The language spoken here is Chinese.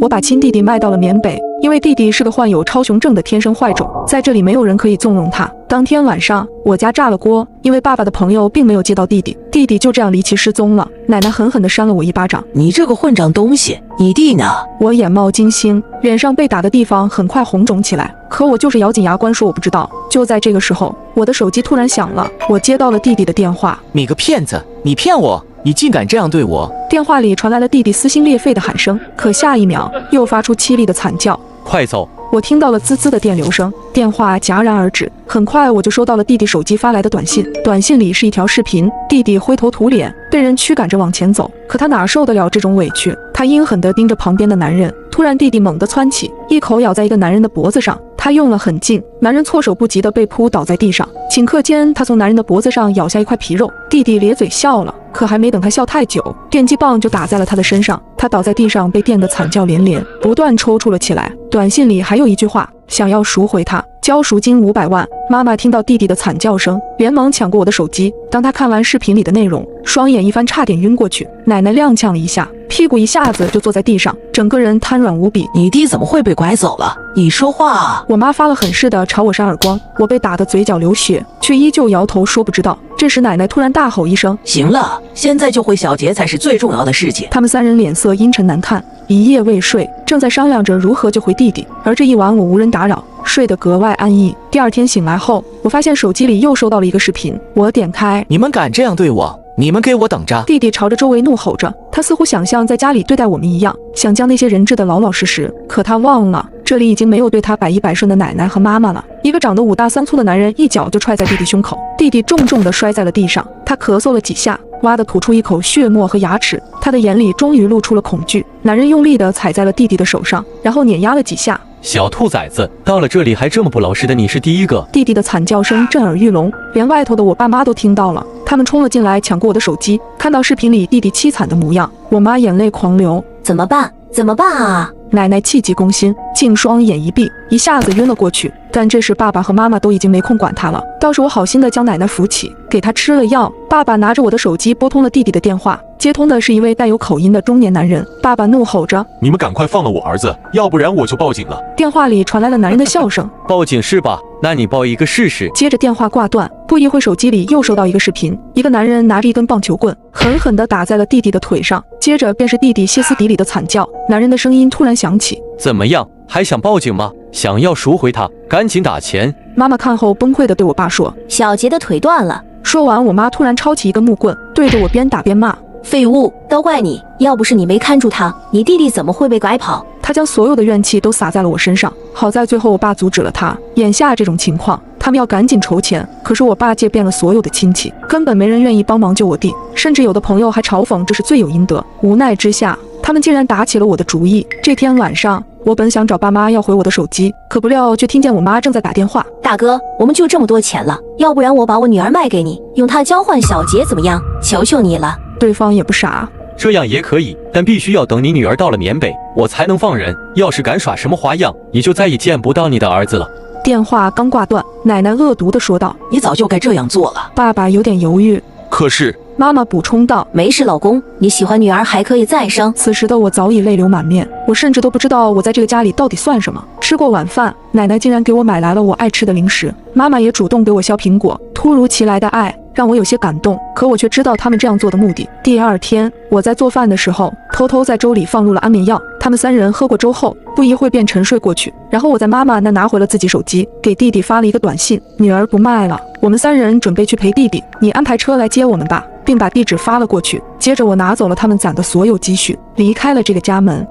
我把亲弟弟卖到了缅北，因为弟弟是个患有超雄症的天生坏种，在这里没有人可以纵容他。当天晚上，我家炸了锅，因为爸爸的朋友并没有接到弟弟，弟弟就这样离奇失踪了。奶奶狠狠地扇了我一巴掌：“你这个混账东西，你弟呢？”我眼冒金星，脸上被打的地方很快红肿起来，可我就是咬紧牙关说我不知道。就在这个时候，我的手机突然响了，我接到了弟弟的电话。你个骗子，你骗我！你竟敢这样对我！电话里传来了弟弟撕心裂肺的喊声，可下一秒又发出凄厉的惨叫。快走！我听到了滋滋的电流声，电话戛然而止。很快我就收到了弟弟手机发来的短信，短信里是一条视频，弟弟灰头土脸，被人驱赶着往前走，可他哪受得了这种委屈？他阴狠地盯着旁边的男人，突然弟弟猛地窜起，一口咬在一个男人的脖子上，他用了狠劲，男人措手不及地被扑倒在地上。顷刻间，他从男人的脖子上咬下一块皮肉，弟弟咧嘴笑了，可还没等他笑太久，电击棒就打在了他的身上，他倒在地上被电得惨叫连连，不断抽搐了起来。短信里还有一句话，想要赎回他，交赎金500万。妈妈听到弟弟的惨叫声，连忙抢过我的手机。当她看完视频里的内容，双眼一翻，差点晕过去。奶奶踉跄了一下，屁股一下子就坐在地上，整个人瘫软无比。你弟怎么会被拐走了？你说话啊！我妈发了狠似的朝我扇耳光，我被打得嘴角流血，却依旧摇头说不知道。这时奶奶突然大吼一声：“行了，现在救回小杰才是最重要的事情。”他们三人脸色阴沉难看，一夜未睡，正在商量着如何救回弟弟。而这一晚我无人打扰，睡得格外安逸。第二天醒来后，我发现手机里又收到了一个视频，我点开，你们敢这样对我？你们给我等着！弟弟朝着周围怒吼着，他似乎想像在家里对待我们一样，想将那些人治得老老实实。可他忘了，这里已经没有对他百依百顺的奶奶和妈妈了。一个长得5大3粗的男人一脚就踹在弟弟胸口，弟弟重重地摔在了地上。他咳嗽了几下，哇地吐出一口血沫和牙齿，他的眼里终于露出了恐惧。男人用力地踩在了弟弟的手上，然后碾压了几下。小兔崽子，到了这里还这么不老实的，你是第一个。弟弟的惨叫声震耳欲聋，连外头的我爸妈都听到了。他们冲了进来，抢过我的手机。看到视频里弟弟凄惨的模样，我妈眼泪狂流。怎么办？怎么办啊？奶奶气急攻心，竟双眼一闭，一下子晕了过去。但这时爸爸和妈妈都已经没空管他了，倒是我好心的将奶奶扶起，给她吃了药。爸爸拿着我的手机拨通了弟弟的电话，接通的是一位带有口音的中年男人。爸爸怒吼着：“你们赶快放了我儿子，要不然我就报警了。”电话里传来了男人的笑声：“报警是吧？那你报一个试试。”接着电话挂断，不一会手机里又收到一个视频，一个男人拿着一根棒球棍，狠狠地打在了弟弟的腿上，接着便是弟弟歇斯底里的惨叫。男人的声音突然响起：“怎么样，还想报警吗？想要赎回他，赶紧打钱。”妈妈看后崩溃地对我爸说：“小杰的腿断了。”说完，我妈突然抄起一根木棍，对着我边打边骂：“废物，都怪你！要不是你没看住他，你弟弟怎么会被拐跑？”他将所有的怨气都撒在了我身上，好在最后我爸阻止了他。眼下这种情况，他们要赶紧筹钱，可是我爸借遍了所有的亲戚，根本没人愿意帮忙救我弟，甚至有的朋友还嘲讽这是罪有应得。无奈之下，他们竟然打起了我的主意。这天晚上，我本想找爸妈要回我的手机，可不料却听见我妈正在打电话：“大哥，我们就这么多钱了，要不然我把我女儿卖给你，用她交换小杰怎么样？求求你了。”对方也不傻，这样也可以，但必须要等你女儿到了缅北，我才能放人。要是敢耍什么花样，你就再也见不到你的儿子了。电话刚挂断，奶奶恶毒地说道：“你早就该这样做了。”爸爸有点犹豫，可是妈妈补充道：“没事，老公，你喜欢女儿还可以再生。”此时的我早已泪流满面，我甚至都不知道我在这个家里到底算什么。吃过晚饭，奶奶竟然给我买来了我爱吃的零食，妈妈也主动给我削苹果。突如其来的爱让我有些感动，可我却知道他们这样做的目的。第二天，我在做饭的时候，偷偷在粥里放入了安眠药。他们三人喝过粥后，不一会便沉睡过去。然后我在妈妈那拿回了自己手机，给弟弟发了一个短信：“女儿不卖了，我们三人准备去陪弟弟，你安排车来接我们吧。”并把地址发了过去。接着我拿走了他们攒的所有积蓄，离开了这个家门。